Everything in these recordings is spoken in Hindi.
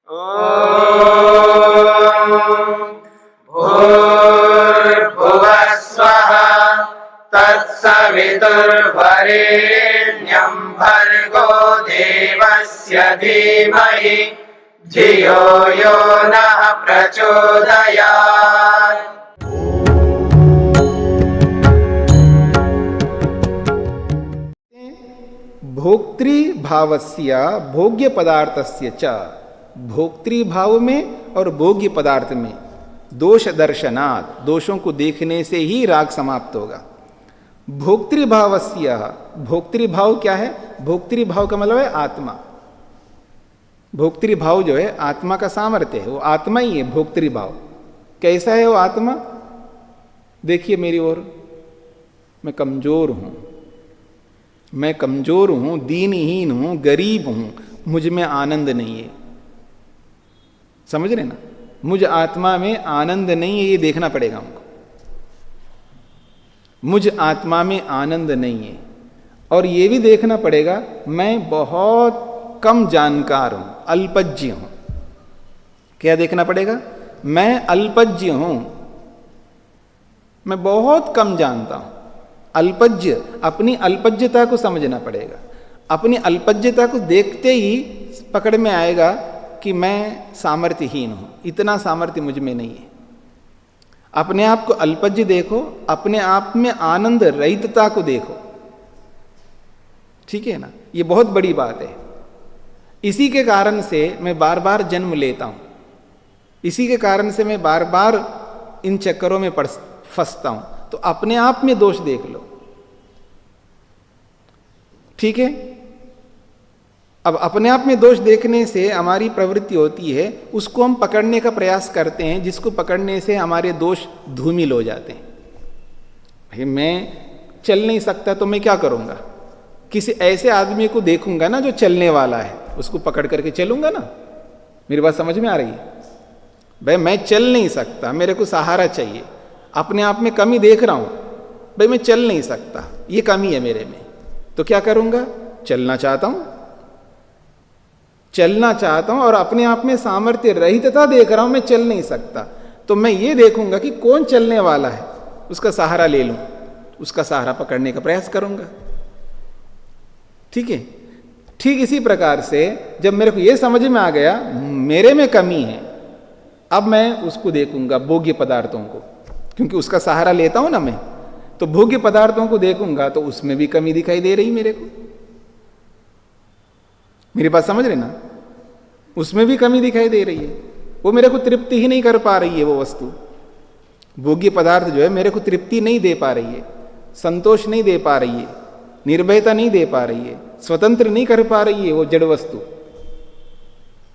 भूर्भुवः स्वः तत्सवितुर्वरेण्यं भर्गो देवस्य धीमहि धियो यो नः प्रचोदयात्। भोक्तृ भावस्य भोग्य पदार्थस्य च, भोक्तृ भाव में और भोग्य पदार्थ में दोष दर्शनात्, दोषों को देखने से ही राग समाप्त होगा। भोक्तृ भावस्य, भोक्तृ भाव क्या है? भोक्तृ भाव का मतलब है आत्मा। भोक्तृ भाव जो है आत्मा का सामर्थ्य है, वो आत्मा ही है भोक्तृ भाव। कैसा है वो आत्मा? देखिए मेरी ओर, मैं कमजोर हूं, मैं कमजोर हूं, दीनहीन हूं, गरीब हूं, मुझ में आनंद नहीं है। समझ रहे ना? मुझ आत्मा में आनंद नहीं है, ये देखना पड़ेगा हमको। मुझ आत्मा में आनंद नहीं है, और ये भी देखना पड़ेगा मैं बहुत कम जानकार हूं, अल्पज्ञ हूं। क्या देखना पड़ेगा? मैं अल्पज्ञ हूं, मैं बहुत कम जानता हूं। अल्पज्ञ, अपनी अल्पज्ञता को समझना पड़ेगा। अपनी अल्पज्ञता को देखते ही पकड़ में आएगा कि मैं सामर्थ्यहीन हूं, इतना सामर्थ्य मुझ में नहीं है। अपने आप को अल्पज्ञ देखो, अपने आप में आनंद रहितता को देखो। ठीक है ना? ये बहुत बड़ी बात है। इसी के कारण से मैं बार बार जन्म लेता हूं, इसी के कारण से मैं बार बार इन चक्करों में फंसता हूं। तो अपने आप में दोष देख लो। ठीक है? अब अपने आप में दोष देखने से हमारी प्रवृत्ति होती है, उसको हम पकड़ने का प्रयास करते हैं, जिसको पकड़ने से हमारे दोष धूमिल हो जाते हैं। भाई मैं चल नहीं सकता तो मैं क्या करूंगा? किसी ऐसे आदमी को देखूंगा ना जो चलने वाला है, उसको पकड़ करके चलूंगा ना। मेरी बात समझ में आ रही है? भाई मैं चल नहीं सकता, मेरे को सहारा चाहिए। अपने आप में कमी देख रहा हूं, भाई मैं चल नहीं सकता, ये कमी है मेरे में, तो क्या करूंगा? चलना चाहता हूं, चलना चाहता हूं, और अपने आप में सामर्थ्य रहितता देख रहा हूं, मैं चल नहीं सकता। तो मैं ये देखूंगा कि कौन चलने वाला है, उसका सहारा ले लूं, उसका सहारा पकड़ने का प्रयास करूंगा। ठीक है? ठीक इसी प्रकार से जब मेरे को यह समझ में आ गया मेरे में कमी है, अब मैं उसको देखूंगा, भोग्य पदार्थों को, क्योंकि उसका सहारा लेता हूं ना मैं, तो भोग्य पदार्थों को देखूंगा तो उसमें भी कमी दिखाई दे रही मेरे को। मेरी बात समझ रहे ना? उसमें भी कमी दिखाई दे रही है, वो मेरे को तृप्ति ही नहीं कर पा रही है। वो वस्तु, भोग्य पदार्थ जो है मेरे को तृप्ति नहीं दे पा रही है, संतोष नहीं दे पा रही है, निर्भयता नहीं दे पा रही है, स्वतंत्र नहीं कर पा रही है वो जड़ वस्तु।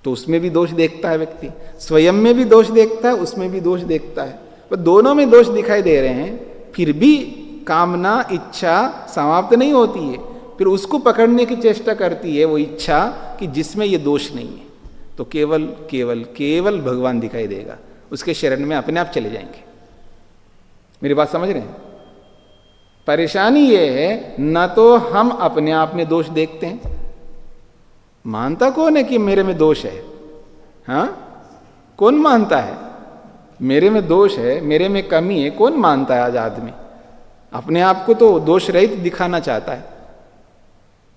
तो उसमें भी दोष देखता है व्यक्ति, स्वयं में भी दोष देखता है, उसमें भी दोष देखता है। पर दोनों में दोष दिखाई दे रहे हैं, फिर भी कामना, इच्छा समाप्त नहीं होती है। फिर उसको पकड़ने की चेष्टा करती है वो इच्छा कि जिसमें ये दोष नहीं है। तो केवल केवल केवल भगवान दिखाई देगा, उसके शरण में अपने आप चले जाएंगे। मेरी बात समझ रहे हैं? परेशानी ये है, न तो हम अपने आप में दोष देखते हैं, मानता कौन है कि मेरे में दोष है? हाँ, कौन मानता है मेरे में दोष है, मेरे में कमी है? कौन मानता है? आज आदमी अपने आप को तो दोष रहित दिखाना चाहता है,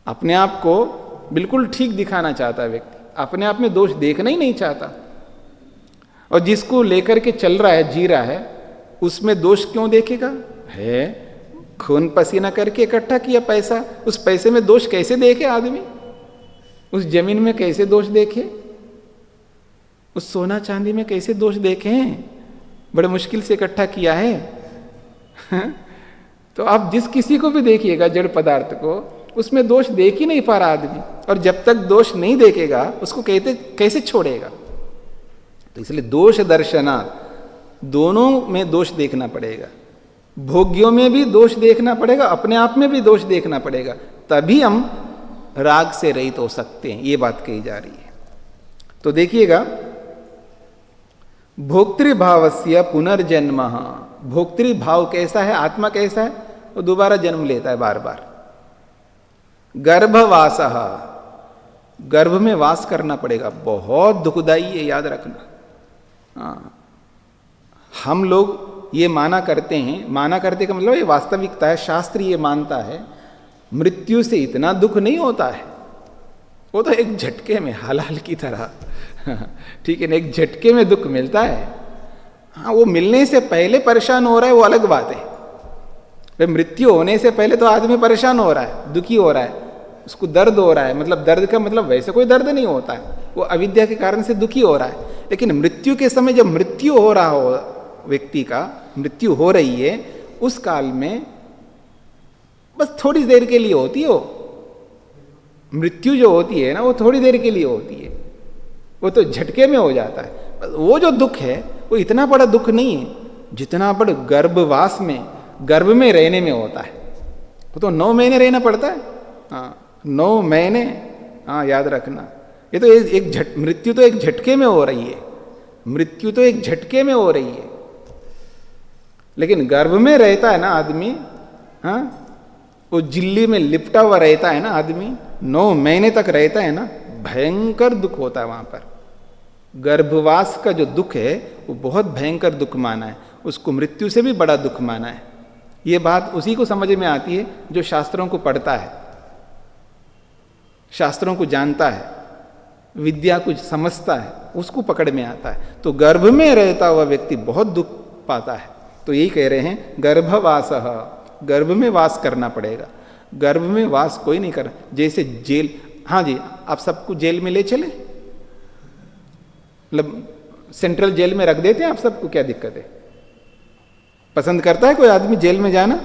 अपने आप को बिल्कुल ठीक दिखाना चाहता है व्यक्ति, अपने आप में दोष देखना ही नहीं चाहता। और जिसको लेकर के चल रहा है, जी रहा है, उसमें दोष क्यों देखेगा? है खून पसीना करके इकट्ठा किया पैसा, उस पैसे में दोष कैसे देखे आदमी? उस जमीन में कैसे दोष देखे? उस सोना चांदी में कैसे दोष देखे हैं? बड़े मुश्किल से इकट्ठा किया है। तो आप जिस किसी को भी देखिएगा जड़ पदार्थ को, उसमें दोष देख ही नहीं पा रहा आदमी, और जब तक दोष नहीं देखेगा उसको कैसे छोड़ेगा? तो इसलिए दोष दर्शना, दोनों में दोष देखना पड़ेगा। भोग्यों में भी दोष देखना पड़ेगा, अपने आप में भी दोष देखना पड़ेगा, तभी हम राग से रहित हो सकते हैं। ये बात कही जा रही है। तो देखिएगा, भोक्तृभावस्य पुनर्जन्म। भोक्तृभाव कैसा है? आत्मा कैसा है? वो दोबारा जन्म लेता है बार बार। गर्भवासः, गर्भ में वास करना पड़ेगा, बहुत दुखदाई है, याद रखना। हाँ, हम लोग ये माना करते हैं, माना करते का मतलब ये वास्तविकता है, शास्त्र ये मानता है मृत्यु से इतना दुख नहीं होता है, वो तो एक झटके में हलाल की तरह, ठीक है ना, एक झटके में दुख मिलता है। हाँ, वो मिलने से पहले परेशान हो रहा है वो अलग बात है। भाई मृत्यु होने से पहले तो आदमी परेशान हो रहा है, दुखी हो रहा है, उसको दर्द हो रहा है, मतलब दर्द का मतलब वैसे कोई दर्द नहीं होता है, वो अविद्या के कारण से दुखी हो रहा है। लेकिन मृत्यु के समय जब मृत्यु हो रहा हो, व्यक्ति का मृत्यु हो रही है, उस काल में बस थोड़ी देर के लिए होती है। मृत्यु जो होती है ना, वो थोड़ी देर के लिए होती है, वो तो झटके में हो जाता है। वो जो दुख है वो इतना बड़ा दुख नहीं है जितना बड़ा गर्भवास में, गर्भ में रहने में होता है। वो तो 9 महीने रहना पड़ता है। हाँ, 9 महीने, हाँ याद रखना। ये तो मृत्यु तो एक झटके में हो रही है, मृत्यु तो एक झटके में हो रही है। लेकिन गर्भ में रहता है ना आदमी, हाँ, वो झिल्ली में लिपटा हुआ रहता है ना आदमी, 9 महीने तक रहता है ना, भयंकर दुख होता है वहां पर। गर्भवास का जो दुख है वो बहुत भयंकर दुख माना है, उसको मृत्यु से भी बड़ा दुख माना है। ये बात उसी को समझ में आती है जो शास्त्रों को पढ़ता है, शास्त्रों को जानता है, विद्या कुछ समझता है, उसको पकड़ में आता है। तो गर्भ में रहता हुआ व्यक्ति बहुत दुख पाता है। तो यही कह रहे हैं गर्भवास, गर्भ में वास करना पड़ेगा। गर्भ में वास कोई नहीं कर, जैसे जेल, हाँ जी, आप सबको जेल में ले चले, मतलब सेंट्रल जेल में रख देते हैं आप सबको, क्या दिक्कत है? पसंद करता है कोई आदमी जेल में जाना?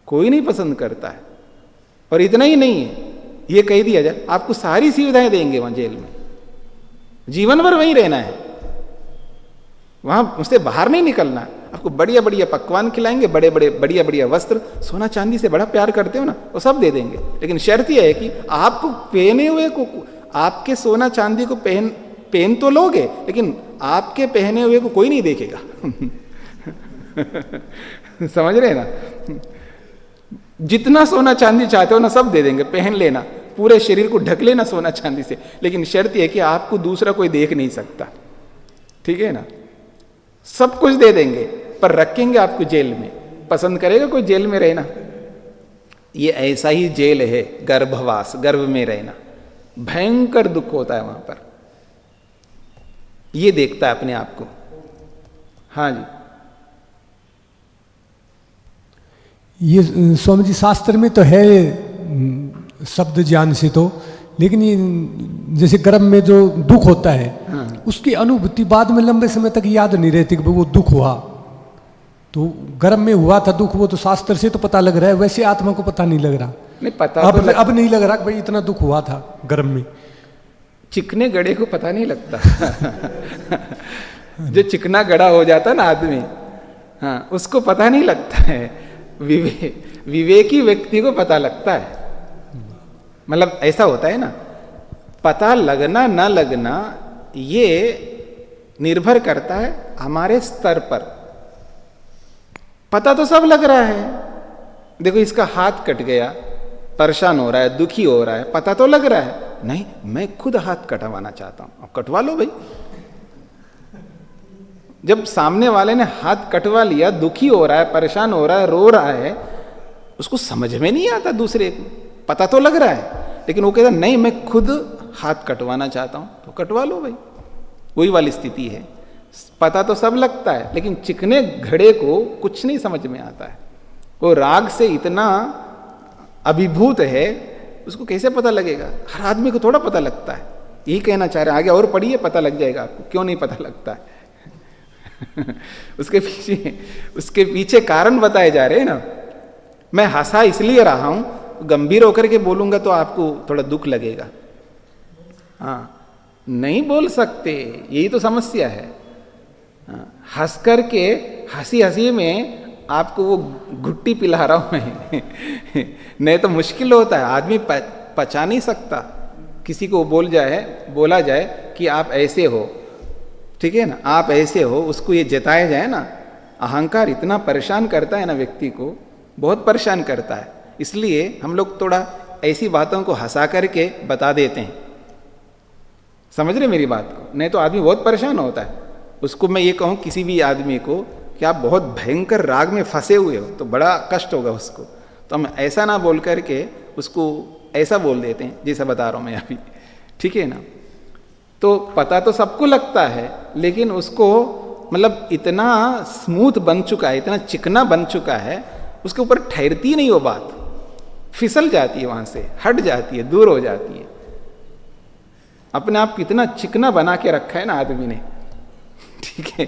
कोई नहीं पसंद करता है। और इतना ही नहीं है, ये कह दिया जाए आपको सारी सुविधाएं देंगे वहां जेल में, जीवन भर वहीं रहना है, वहां उससे बाहर नहीं निकलना। आपको बढ़िया बढ़िया पकवान खिलाएंगे, बड़े बड़े बढ़िया बढ़िया वस्त्र, सोना चांदी से बड़ा प्यार करते हो ना, वो सब दे देंगे। लेकिन शर्त यह है कि आपको पहने हुए को, आपके सोना चांदी को पहन तो लोगे, लेकिन आपके पहने हुए को कोई नहीं देखेगा। समझ रहे ना? जितना सोना चांदी चाहते हो ना सब दे देंगे, पहन लेना, पूरे शरीर को ढक लेना सोना चांदी से, लेकिन शर्त यह कि आपको दूसरा कोई देख नहीं सकता। ठीक है ना? सब कुछ दे देंगे पर रखेंगे आपको जेल में। पसंद करेगा कोई जेल में रहना? ये ऐसा ही जेल है गर्भवास, गर्भ में रहना, भयंकर दुख होता है वहां पर। ये देखता है अपने आप को। हाँ जी, ये स्वामी जी शास्त्र में तो है शब्द ज्ञान से तो, लेकिन ये जैसे गर्भ में जो दुख होता है, हाँ, उसकी अनुभूति बाद में लंबे समय तक याद नहीं रहती कि वो दुख हुआ। तो गर्भ में हुआ था दुख, वो तो शास्त्र से तो पता लग रहा है, वैसे आत्मा को पता नहीं लग रहा। नहीं पता अब नहीं लग रहा कि भाई इतना दुख हुआ था गर्भ में। चिकने गड़े को पता नहीं लगता। जो चिकना गड़ा हो जाता ना आदमी, हाँ, उसको पता नहीं लगता है। विवेकी व्यक्ति को पता लगता है। मतलब ऐसा होता है ना, पता लगना ना लगना ये निर्भर करता है हमारे स्तर पर। पता तो सब लग रहा है, देखो इसका हाथ कट गया, परेशान हो रहा है, दुखी हो रहा है, पता तो लग रहा है। नहीं, मैं खुद हाथ कटवाना चाहता हूं, अब कटवा लो भाई। जब सामने वाले ने हाथ कटवा लिया, दुखी हो रहा है, परेशान हो रहा है, रो रहा है, उसको समझ में नहीं आता दूसरे को, पता तो लग रहा है, लेकिन वो कहता नहीं मैं खुद हाथ कटवाना चाहता हूं, तो कटवा लो भाई। वही वाली स्थिति है। पता तो सब लगता है, लेकिन चिकने घड़े को कुछ नहीं समझ में आता है। वो राग से इतना अभिभूत है, उसको कैसे पता लगेगा? हर आदमी को थोड़ा पता लगता है। यही कहना चाह रहे हैं, आगे और पढ़िए, पता लग जाएगा आपको क्यों नहीं पता लगता है। उसके पीछे कारण बताए जा रहे हैं ना। मैं हंसा इसलिए रहा हूं, गंभीर होकर के बोलूंगा तो आपको थोड़ा दुख लगेगा। हाँ, नहीं बोल सकते, यही तो समस्या है। हंस करके हंसी हंसी में आपको वो घुट्टी पिला रहा हूं मैं। नहीं तो मुश्किल होता है, आदमी पचा नहीं सकता। किसी को बोला जाए कि आप ऐसे हो, ठीक है ना, आप ऐसे हो, उसको ये जताया जाए ना, अहंकार इतना परेशान करता है ना व्यक्ति को, बहुत परेशान करता है। इसलिए हम लोग थोड़ा ऐसी बातों को हंसा करके बता देते हैं। समझ रहे मेरी बात को? नहीं तो आदमी बहुत परेशान होता है। उसको मैं ये कहूँ किसी भी आदमी को कि आप बहुत भयंकर राग में फंसे हुए हो तो बड़ा कष्ट होगा उसको, तो हम ऐसा ना बोल करके उसको ऐसा बोल देते हैं जैसा बता रहा हूँ मैं अभी, ठीक है ना। तो पता तो सबको लगता है, लेकिन उसको मतलब इतना स्मूथ बन चुका है, इतना चिकना बन चुका है, उसके ऊपर ठहरती नहीं वो बात, फिसल जाती है, वहां से हट जाती है, दूर हो जाती है। अपने आप कितना चिकना बना के रखा है ना आदमी ने, ठीक है।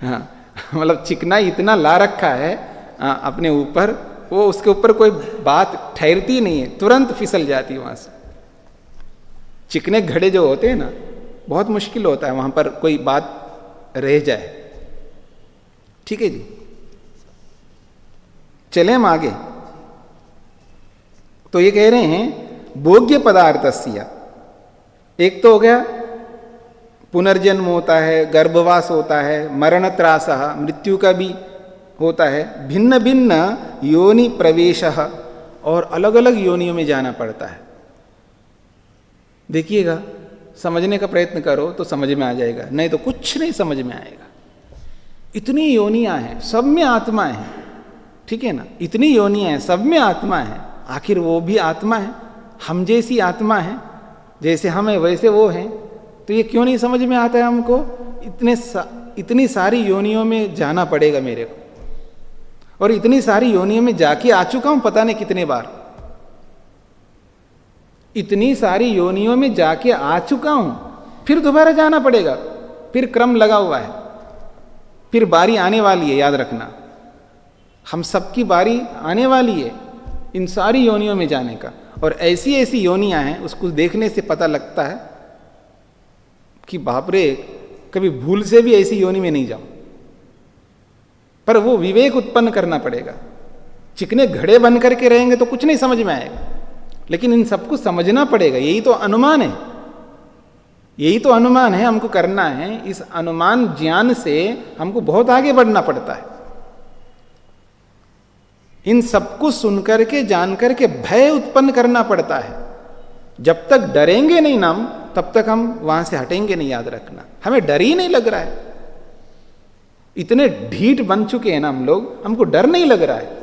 हाँ, मतलब चिकना इतना ला रखा है अपने ऊपर, वो उसके ऊपर कोई बात ठहरती नहीं है, तुरंत फिसल जाती है वहां से। चिकने घड़े जो होते हैं ना, बहुत मुश्किल होता है वहां पर कोई बात रह जाए, ठीक है जी। चले हम आगे। तो ये कह रहे हैं भोग्य पदार्थस्य, एक तो हो गया पुनर्जन्म होता है, गर्भवास होता है, मरण त्रासः, मृत्यु का भी होता है, भिन्न भिन्न योनि प्रवेशः, और अलग अलग योनियों में जाना पड़ता है। देखिएगा, समझने का प्रयत्न करो तो समझ में आ जाएगा, नहीं तो कुछ नहीं समझ में आएगा। इतनी योनियां हैं, सब में आत्मा है, ठीक है ना। इतनी योनियां हैं, सब में आत्मा है। आखिर वो भी आत्मा है, हम जैसी आत्मा है, जैसे हम है वैसे वो हैं। तो ये क्यों नहीं समझ में आता है हमको? इतनी सारी योनियों में जाना पड़ेगा मेरे को, और इतनी सारी योनियों में जाके आ चुका हूं पता नहीं कितने बार। इतनी सारी योनियों में जाके आ चुका हूं, फिर दोबारा जाना पड़ेगा, फिर क्रम लगा हुआ है, फिर बारी आने वाली है। याद रखना, हम सबकी बारी आने वाली है इन सारी योनियों में जाने का। और ऐसी ऐसी योनियां हैं, उसको देखने से पता लगता है कि बाप रे, कभी भूल से भी ऐसी योनि में नहीं जाऊं। पर वो विवेक उत्पन्न करना पड़ेगा। चिकने घड़े बन करके रहेंगे तो कुछ नहीं समझ में आएगा, लेकिन इन सबको समझना पड़ेगा। यही तो अनुमान है, यही तो अनुमान है हमको करना है। इस अनुमान ज्ञान से हमको बहुत आगे बढ़ना पड़ता है। इन सबको सुनकर के जान करके भय उत्पन्न करना पड़ता है। जब तक डरेंगे नहीं ना हम, तब तक हम वहां से हटेंगे नहीं। याद रखना, हमें डर ही नहीं लग रहा है। इतने ढीठ बन चुके हैं ना हम लोग, हमको डर नहीं लग रहा है।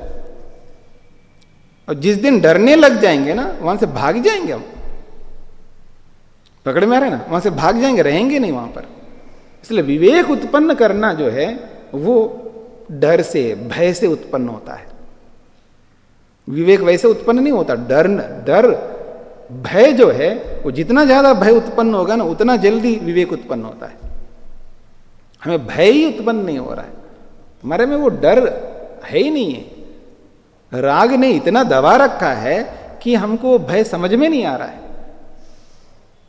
और जिस दिन डरने लग जाएंगे ना, वहां से भाग जाएंगे हम। पकड़ में आ रहे ना, वहां से भाग जाएंगे, रहेंगे नहीं वहां पर। इसलिए विवेक उत्पन्न करना जो है वो डर से, भय से उत्पन्न होता है। विवेक वैसे उत्पन्न नहीं होता। डर भय जो है वो जितना ज्यादा भय उत्पन्न होगा ना, उतना जल्दी विवेक उत्पन्न होता है। हमें भय ही उत्पन्न नहीं हो रहा है, हमारे में वो डर है ही नहीं है। राग ने इतना दबा रखा है कि हमको भय समझ में नहीं आ रहा है।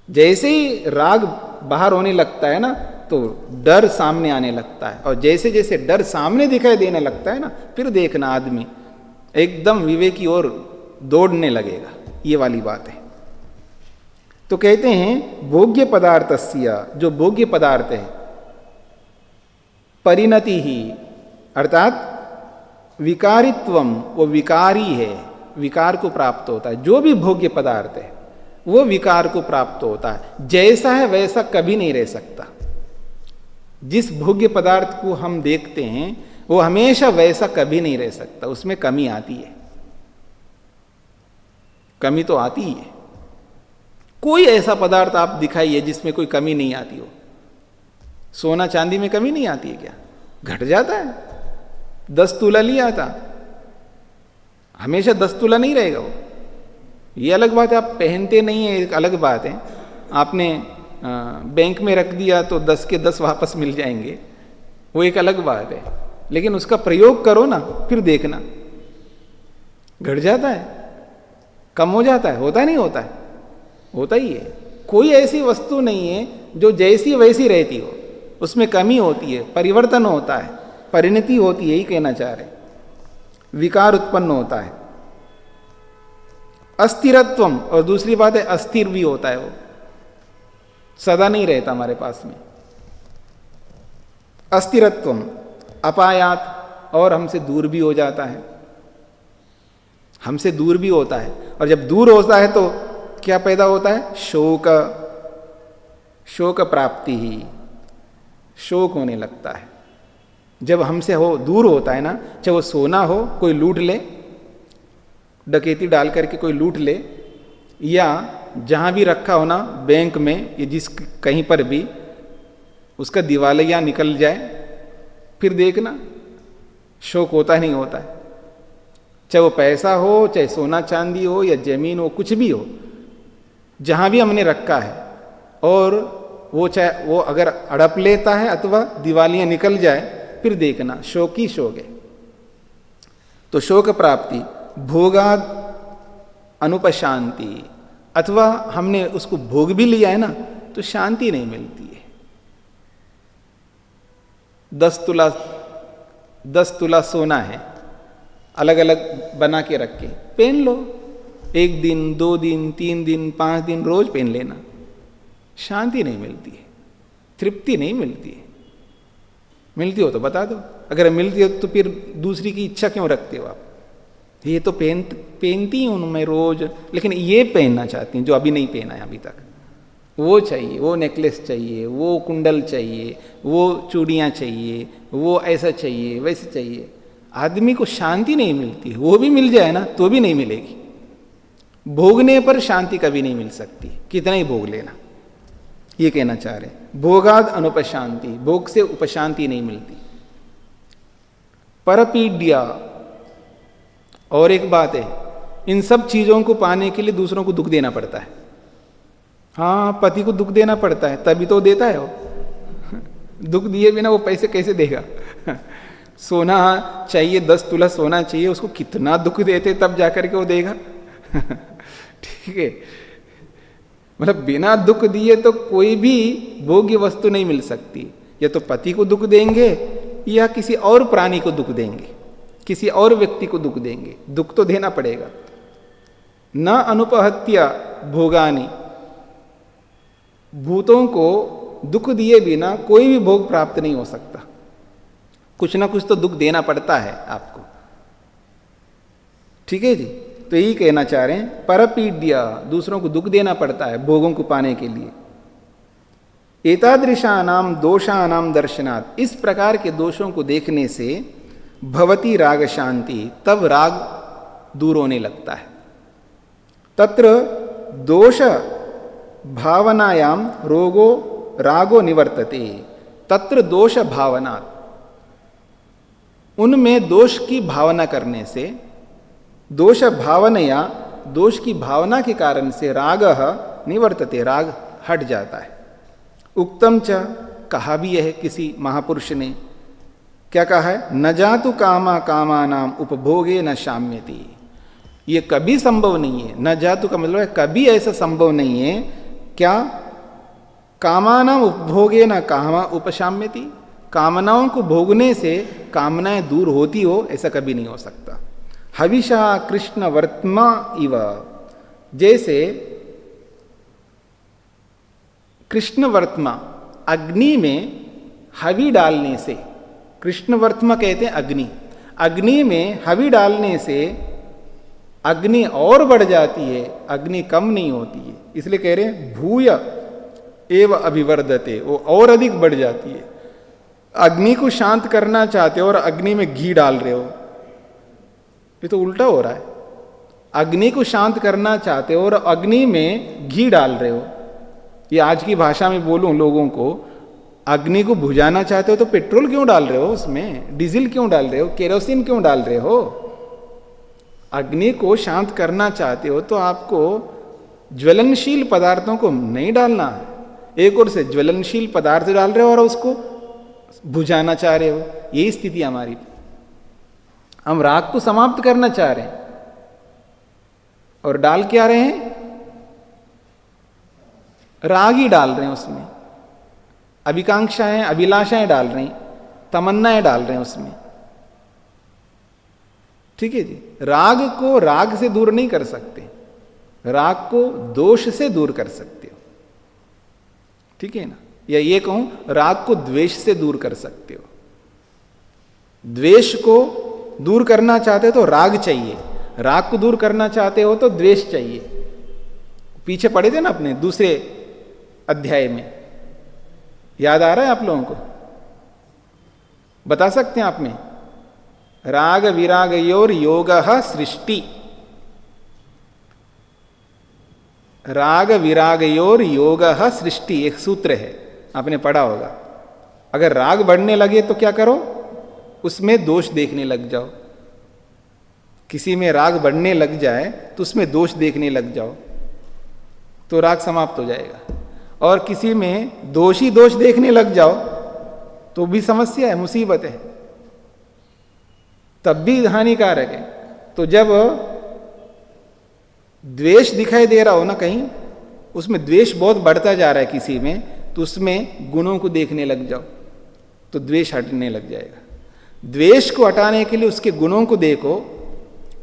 जैसे ही राग बाहर होने लगता है ना, तो डर सामने आने लगता है। और जैसे जैसे डर सामने दिखाई देने लगता है ना, फिर देखना आदमी एकदम विवेक की ओर दौड़ने लगेगा। ये वाली बात है। तो कहते हैं भोग्य पदार्थस्य, जो भोग्य पदार्थ है, परिणति ही, अर्थात विकारित्वम, वो विकारी है, विकार को प्राप्त होता है। जो भी भोग्य पदार्थ है वो विकार को प्राप्त होता है। जैसा है वैसा कभी नहीं रह सकता। जिस भोग्य पदार्थ को हम देखते हैं वो हमेशा वैसा कभी नहीं रह सकता, उसमें कमी आती है। कमी तो आती ही है। कोई ऐसा पदार्थ आप दिखाइए जिसमें कोई कमी नहीं आती हो। सोना चांदी में कमी नहीं आती है क्या? घट जाता है। 10 तोला लिया था, हमेशा 10 तोला नहीं रहेगा वो। ये अलग बात है, आप पहनते नहीं है, एक अलग बात है। आपने बैंक में रख दिया तो 10 के 10 वापस मिल जाएंगे, वो एक अलग बात है। लेकिन उसका प्रयोग करो ना, फिर देखना घट जाता है, कम हो जाता है। होता नहीं होता है? होता ही है। कोई ऐसी वस्तु नहीं है जो जैसी वैसी रहती हो, उसमें कमी होती है, परिवर्तन होता है, परिणति होती है। यही कहना चाह रहे, विकार उत्पन्न होता है। अस्थिरत्वम, और दूसरी बात है अस्थिर भी होता है, वो सदा नहीं रहता हमारे पास में। अस्थिरत्वम, अपायात, और हमसे दूर भी हो जाता है। हमसे दूर भी होता है, और जब दूर होता है तो क्या पैदा होता है? शोक, शोक प्राप्ति ही, शोक होने लगता है। जब हमसे हो दूर होता है ना, चाहे वो सोना हो, कोई लूट ले, डकैती डाल करके कोई लूट ले, या जहाँ भी रखा हो ना, बैंक में या जिस कहीं पर भी, उसका दिवालिया निकल जाए, फिर देखना शोक होता ही नहीं होता है। चाहे वो पैसा हो, चाहे सोना चांदी हो, या जमीन हो, कुछ भी हो, जहाँ भी हमने रखा है, और वो चाहे वो अगर अड़प लेता है अथवा दिवालियाँ निकल जाए, फिर देखना शोक ही शोक है। तो शोक प्राप्ति, भोगाद अनुपशांति, अथवा हमने उसको भोग भी लिया है ना, तो शांति नहीं मिलती है। 10 तुला सोना है, अलग अलग बना के रख के पहन लो, 1 दिन 2 दिन 3 दिन 5 दिन रोज पहन लेना, शांति नहीं मिलती है, तृप्ति नहीं मिलती है। मिलती हो तो बता दो, अगर मिलती हो तो फिर दूसरी की इच्छा क्यों रखते हो आप? ये तो पहनती हूँ मैं रोज, लेकिन ये पहनना चाहती हूँ जो अभी नहीं पहना है अभी तक, वो चाहिए, वो नेकलेस चाहिए, वो कुंडल चाहिए, वो चूड़ियाँ चाहिए, वो ऐसा चाहिए वैसे चाहिए। आदमी को शांति नहीं मिलती, वो भी मिल जाए ना तो भी नहीं मिलेगी। भोगने पर शांति कभी नहीं मिल सकती, कितना ही भोग लेना, ये कहना चाह रहे। भोगाद अनुपशांति, भोग से उपशांति नहीं मिलती। परपीड्या, और एक बात है, इन सब चीजों को पाने के लिए दूसरों को दुख देना पड़ता है। हाँ, पति को दुख देना पड़ता है, तभी तो देता है वो। दुख दिए बिना वो पैसे कैसे देगा? सोना चाहिए, 10 तुला सोना चाहिए, उसको कितना दुख देते तब जाकर के वो देगा। ठीक है, मतलब बिना दुख दिए तो कोई भी भोग्य वस्तु नहीं मिल सकती। या तो पति को दुख देंगे, या किसी और प्राणी को दुख देंगे, किसी और व्यक्ति को दुख देंगे, दुख तो देना पड़ेगा। न अनुपहत्या भोगानी, भूतों को दुख दिए बिना कोई भी भोग प्राप्त नहीं हो सकता, कुछ ना कुछ तो दुख देना पड़ता है आपको। ठीक है जी, तो यही कहना चाह रहे हैं, परपीड्या, दूसरों को दुख देना पड़ता है भोगों को पाने के लिए। एतादृशानाम दोषानाम दर्शनात्, इस प्रकार के दोषों को देखने से भवती राग शांति, तब राग दूर होने लगता है। तत्र दोष भावनायाम रोगो रागो निवर्तते, तत्र दोष भावना, उनमें दोष की भावना करने से, दोष भावनया, दोष की भावना के कारण से राग निवर्तते, राग हट जाता है। उक्तम च, कहा भी यह किसी महापुरुष ने, क्या कहा है? न जातु कामा कामानाम उपभोगे न शाम्यति, ये कभी संभव नहीं है। न जातु का मतलब है कभी ऐसा संभव नहीं है, क्या? कामानाम उपभोगे न कामा उपशाम्यति, कामनाओं को भोगने से कामनाएं दूर होती हो, ऐसा कभी नहीं हो सकता। हविषा कृष्ण वर्त्मा इव, जैसे कृष्ण वर्त्मा, अग्नि में हवि डालने से, कृष्ण वर्त्मा कहते हैं अग्नि, अग्नि में हवि डालने से अग्नि और बढ़ जाती है, अग्नि कम नहीं होती है। इसलिए कह रहे हैं भूय एव अभिवर्धते, वो और अधिक बढ़ जाती है। अग्नि को शांत करना चाहते हो और अग्नि में घी डाल रहे हो, ये तो उल्टा हो रहा है। अग्नि को शांत करना चाहते हो और अग्नि में घी डाल रहे हो। ये आज की भाषा में बोलूं लोगों को, अग्नि को बुझाना चाहते हो तो पेट्रोल क्यों डाल रहे हो उसमें, डीजल क्यों डाल रहे हो, केरोसिन क्यों डाल रहे हो? अग्नि को शांत करना चाहते हो तो आपको ज्वलनशील पदार्थों को नहीं डालना है। एक ओर से ज्वलनशील पदार्थ डाल रहे हो और उसको बुझाना चाह रहे हो। यही स्थिति हमारी, हम राग को समाप्त करना चाह रहे हैं और डाल क्या रहे हैं? राग ही डाल रहे हैं उसमें, अभिकांक्षाएं अभिलाषाएं डाल रहे हैं, तमन्नाएं डाल रहे हैं उसमें। ठीक है जी, राग को राग से दूर नहीं कर सकते, राग को दोष से दूर कर सकते हो। ठीक है ना, या ये कहूं राग को द्वेष से दूर कर सकते हो। द्वेष को दूर करना चाहते हो तो राग चाहिए, राग को दूर करना चाहते हो तो द्वेष चाहिए। पीछे पढ़े थे ना अपने दूसरे अध्याय में, याद आ रहा है आप लोगों को? बता सकते हैं आप में? राग विरागयोर योगः सृष्टि, राग विरागयोर योगः सृष्टि एक सूत्र है, आपने पढ़ा होगा। अगर राग बढ़ने लगे तो क्या करो? उसमें दोष देखने लग जाओ। किसी में राग बढ़ने लग जाए तो उसमें दोष देखने लग जाओ, तो राग समाप्त हो जाएगा। और किसी में दोष ही दोष देखने लग जाओ तो भी समस्या है, मुसीबत है, तब भी हानिकारक है। तो जब द्वेष दिखाई दे रहा हो ना कहीं, उसमें द्वेष बहुत बढ़ता जा रहा है किसी में, तो उसमें गुणों को देखने लग जाओ तो द्वेष हटने लग जाएगा। द्वेष को हटाने के लिए उसके गुणों को देखो,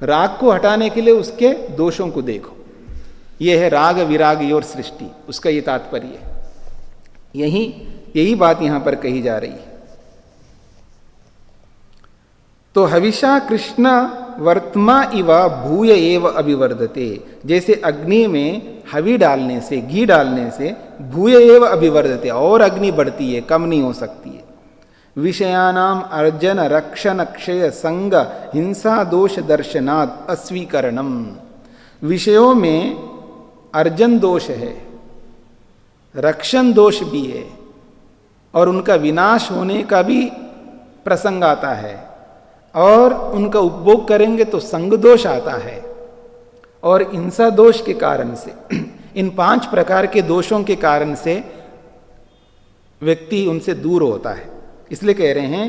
राग को हटाने के लिए उसके दोषों को देखो। यह है राग विराग योर सृष्टि, उसका ये तात्पर्य है। यही बात यहां पर कही जा रही है। तो हविषा कृष्ण वर्तमा इव भूय एव अभिवर्धते, जैसे अग्नि में हवि डालने से, घी डालने से भूय एव अभिवर्धते, और अग्नि बढ़ती है, कम नहीं हो सकती है। विषयानाम अर्जन रक्षण क्षय संग हिंसा दोष दर्शनात् अस्वीकरणम, विषयों में अर्जन दोष है, रक्षण दोष भी है, और उनका विनाश होने का भी प्रसंग आता है, और उनका उपभोग करेंगे तो संग दोष आता है, और हिंसा दोष के कारण से, इन 5 प्रकार के दोषों के कारण से व्यक्ति उनसे दूर होता है। इसलिए कह रहे हैं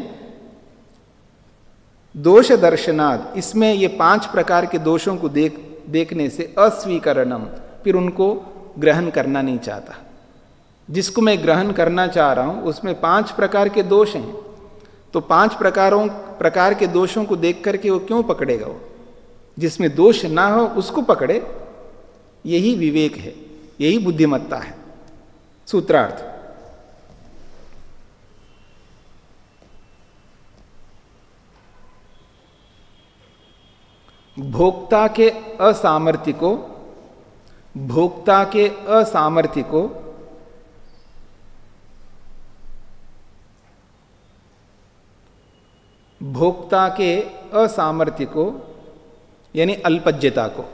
दोष दर्शनाद, इसमें ये 5 प्रकार के दोषों को देखने से अस्वीकरणम, फिर उनको ग्रहण करना नहीं चाहता। जिसको मैं ग्रहण करना चाह रहा हूं उसमें 5 प्रकार के दोष हैं, तो 5 प्रकार के दोषों को देख करके वो क्यों पकड़ेगा? वो जिसमें दोष ना हो उसको पकड़े, यही विवेक है, यही बुद्धिमत्ता है। सूत्रार्थ, भोक्ता के असामर्थ्य को, भोक्ता के असामर्थ्य को भोक्ता के असामर्थ्य को यानी अल्पज्यता को,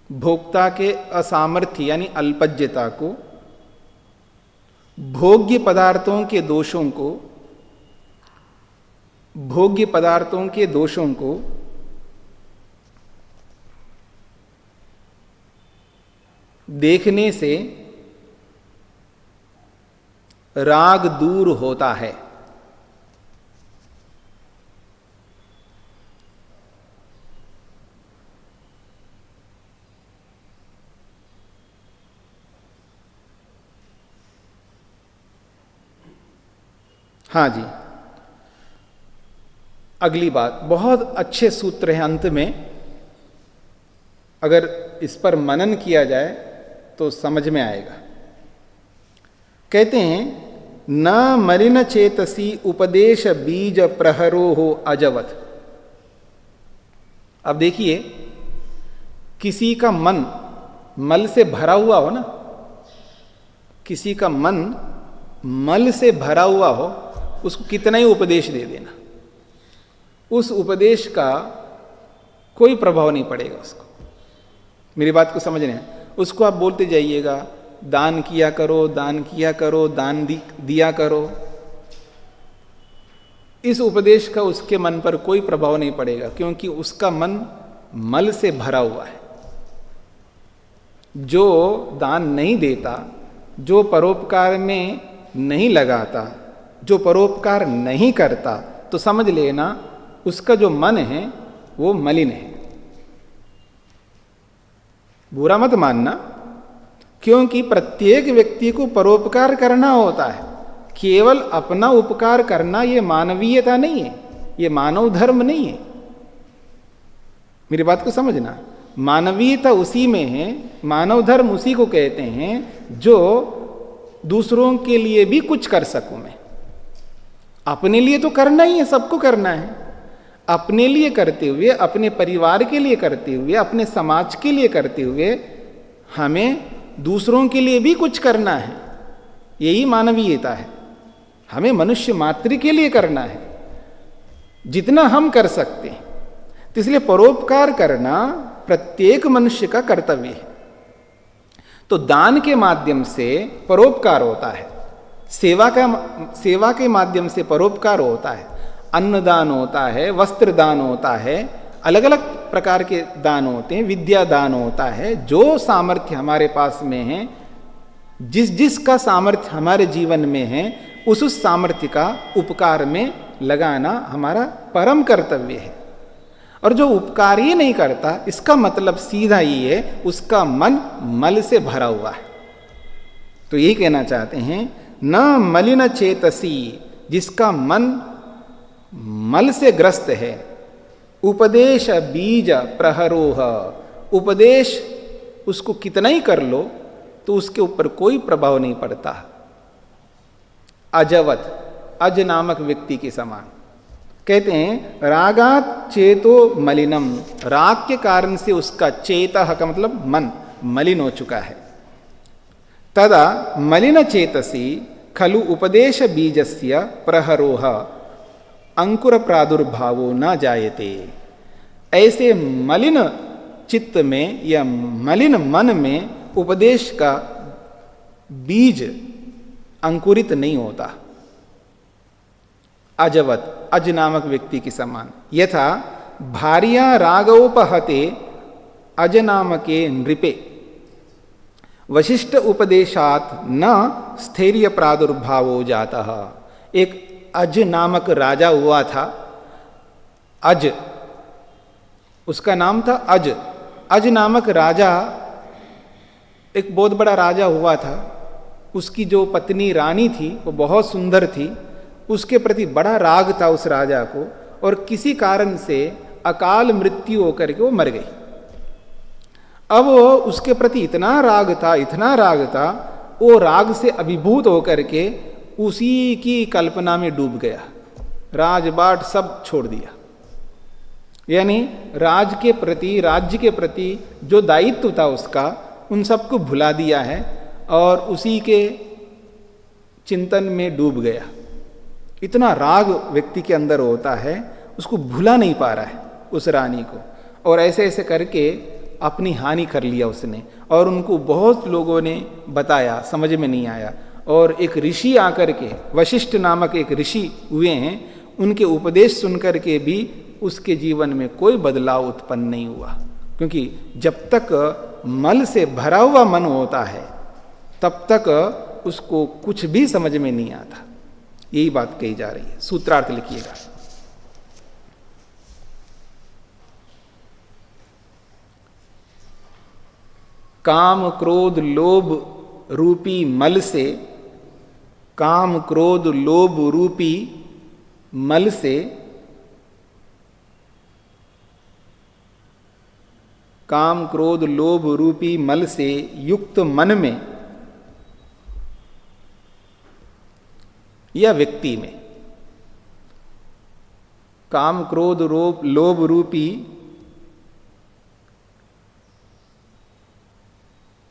भोक्ता के असामर्थ्य यानी अल्पज्यता को, भोग्य पदार्थों के दोषों को, भोग्य पदार्थों के दोषों को देखने से राग दूर होता है। हाँ जी, अगली बात, बहुत अच्छे सूत्र हैं, अंत में अगर इस पर मनन किया जाए तो समझ में आएगा। कहते हैं न मलिन चेतसी उपदेश बीज प्रहरो हो अजवत। अब देखिए, किसी का मन मल से भरा हुआ हो ना, किसी का मन मल से भरा हुआ हो, उसको कितना ही उपदेश दे देना, उस उपदेश का कोई प्रभाव नहीं पड़ेगा उसको। मेरी बात को समझ रहे हैं? उसको आप बोलते जाइएगा दान किया करो, दान किया करो, दान दिया करो, इस उपदेश का उसके मन पर कोई प्रभाव नहीं पड़ेगा, क्योंकि उसका मन मल से भरा हुआ है। जो दान नहीं देता, जो परोपकार में नहीं लगाता, जो परोपकार नहीं करता, तो समझ लेना उसका जो मन है वो मलिन है। बुरा मत मानना, क्योंकि प्रत्येक व्यक्ति को परोपकार करना होता है। केवल अपना उपकार करना ये मानवीयता नहीं है, ये मानव धर्म नहीं है। मेरी बात को समझना, मानवीयता उसी में है, मानव धर्म उसी को कहते हैं जो दूसरों के लिए भी कुछ कर सकूं मैं। अपने लिए तो करना ही है, सबको करना है। अपने लिए करते हुए, अपने परिवार के लिए करते हुए, अपने समाज के लिए करते हुए हमें दूसरों के लिए भी कुछ करना है। यही मानवीयता है। हमें मनुष्य मात्र के लिए करना है जितना हम कर सकते हैं। तो इसलिए परोपकार करना प्रत्येक मनुष्य का कर्तव्य है। तो दान के माध्यम से परोपकार होता है, सेवा के माध्यम से परोपकार होता है, अन्नदान होता है, वस्त्र दान होता है, अलग अलग प्रकार के दान होते हैं, विद्या दान होता है। जो सामर्थ्य हमारे पास में है, जिस का सामर्थ्य हमारे जीवन में है, उस सामर्थ्य का उपकार में लगाना हमारा परम कर्तव्य है। और जो उपकार ही नहीं करता, इसका मतलब सीधा ही है उसका मन मल से भरा हुआ है। तो यही कहना चाहते हैं, न मलिन चेतसी, जिसका मन मल से ग्रस्त है, उपदेश बीज प्रहरोह, उपदेश उसको कितना ही कर लो तो उसके ऊपर कोई प्रभाव नहीं पड़ता। अजवत, अज नामक व्यक्ति के समान। कहते हैं रागात चेतो मलिनम, राग के कारण से उसका चेतः का मतलब मन मलिन हो चुका है। तदा मलिन चेतसी खलु उपदेश बीजस्य प्रहरोह अंकुर प्रादुर्भावो न जायते। ऐसे मलिन चित्त में या मलिन मन में उपदेश का बीज अंकुरित नहीं होता। अजवत, अज नामक व्यक्ति के समान। यथा भार्या रागोपहते अज नामके नृपे वशिष्ठ उपदेशात न स्थैर्य प्रादुर्भावो जाता। एक अज नामक राजा हुआ था। अज, उसका नाम था अज। अज नामक राजा एक बहुत बड़ा राजा हुआ था। उसकी जो पत्नी रानी थी वो बहुत सुंदर थी। उसके प्रति बड़ा राग था उस राजा को, और किसी कारण से अकाल मृत्यु होकर के वो मर गई। अब उसके प्रति इतना राग था, वो राग से अभिभूत होकर के उसी की कल्पना में डूब गया। राजबाट सब छोड़ दिया, यानी राज्य के प्रति जो दायित्व था उसका, उन सबको भुला दिया है और उसी के चिंतन में डूब गया। इतना राग व्यक्ति के अंदर होता है, उसको भुला नहीं पा रहा है उस रानी को, और ऐसे ऐसे करके अपनी हानि कर लिया उसने। और उनको बहुत लोगों ने बताया, समझ में नहीं आया, और एक ऋषि आकर के, वशिष्ठ नामक एक ऋषि हुए हैं, उनके उपदेश सुनकर के भी उसके जीवन में कोई बदलाव उत्पन्न नहीं हुआ। क्योंकि जब तक मल से भरा हुआ मन होता है तब तक उसको कुछ भी समझ में नहीं आता। यही बात कही जा रही है। सूत्रार्थ लिखिएगा। काम क्रोध लोभ रूपी मल से, काम क्रोध लोभ रूपी मल से, काम क्रोध लोभ रूपी मल से युक्त मन में या व्यक्ति में, काम क्रोध लोभ रूपी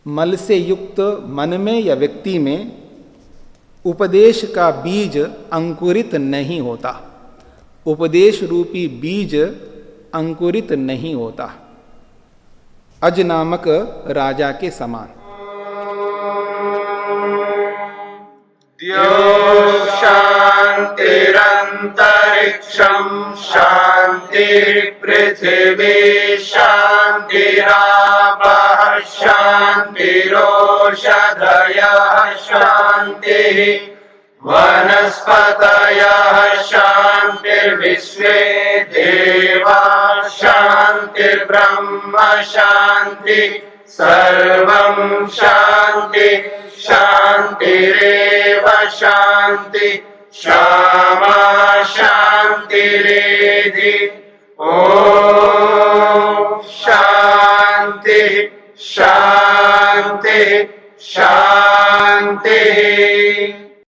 मल से युक्त मन में या व्यक्ति में उपदेश का बीज अंकुरित नहीं होता। उपदेश रूपी बीज अंकुरित नहीं होता, अज नामक राजा के समान। शांतिरंतरिक्षं शांतिर्पृथिवी शांतिरापः शांतिरोषधयः शांतिः वनस्पतयः शांतिर्विश्वे देवाः शांतिर्ब्रह्म शांति सर्वं शांति शांतिरेव शांति क्षमा शांतिरेधि। ओम शांति शांति शांति